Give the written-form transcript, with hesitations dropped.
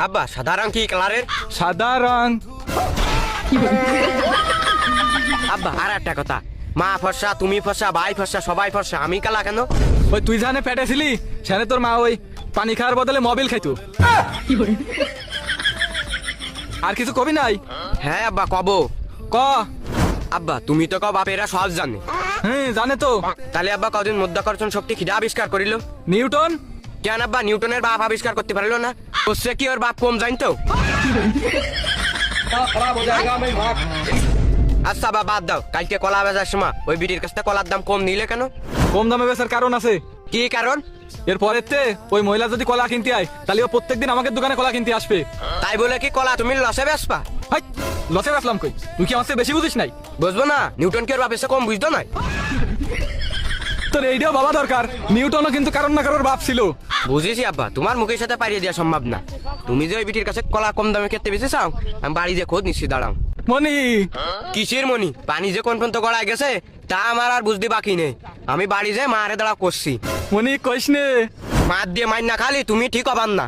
আব্বা সাদা রং কি কালারের? সাদা রং। আব্বা আর একটা কথা, মা ফর্সা, তুমি ফর্সা, ভাই ফর্সা, সবাই ফর্সা, আমি কালা কেন? ওই তুই জানে পেটে ছিলি সেখানে তোর মা ওই পানি খাওয়ার বদলে মোবিল খাইতো। আর কিছু কবি নাই? হ্যাঁ আব্বা কব। ক। আব্বা তুমি তো কও বাপেরা সব জানে। হ্যাঁ জানে তো। তাহলে আব্বা কদিন মাধ্যাকর্ষণ শক্তি খিদা আবিষ্কার করিল? নিউটন। কেন আব্বা নিউটনের বাপ আবিষ্কার করতে পারলো না? হচ্ছে কি ওর বাপ কম জানতো? আচ্ছা বাবা বাদ দাও, কালকে কলা বেচার সময় ওই বিটির কাছ থেকে কলার দাম কম নিলে কেন? কম দামে বেচার কারণ আছে। কি কারণ? এর পরের ওই মহিলা যদি কলা কিনতে আয় তাহলে ও প্রত্যেকদিন আমাকে দোকানে কলা কিনতে আসবে। তাই বলে কি কলা তুমি লসে বেচবা? হাই, লসে বেচলাম কই? তুই কি আমার চেয়ে বেশি বুঝিস নাই? বুঝবো না, নিউটন কি ওর বাপ এসে কম বুঝতো না? তোর এইটাও বাবা দরকার, নিউটনও কিন্তু কারণ না কারোর বাপ ছিল। বুঝেছি আব্বা, তোমার মুখের সাথে পারিয়ে দেওয়া সম্ভব না। তুমি যে ওই বিটির কাছে কলা কম দামে খেতে বেশি চাও, আমি বাড়ি যে খোঁজ নিচ্ছি, দাঁড়াও। মনি। কিসের মনি? পানি যে কোন পর্যন্ত গড়ায় গেছে তা আমার আর বুঝতে বাকি নেই। আমি বাড়ি যে মারে দাঁড়া করছি। মনি কইস নে। মার দিয়ে মাইর না খালি তুমি ঠিক হবার না।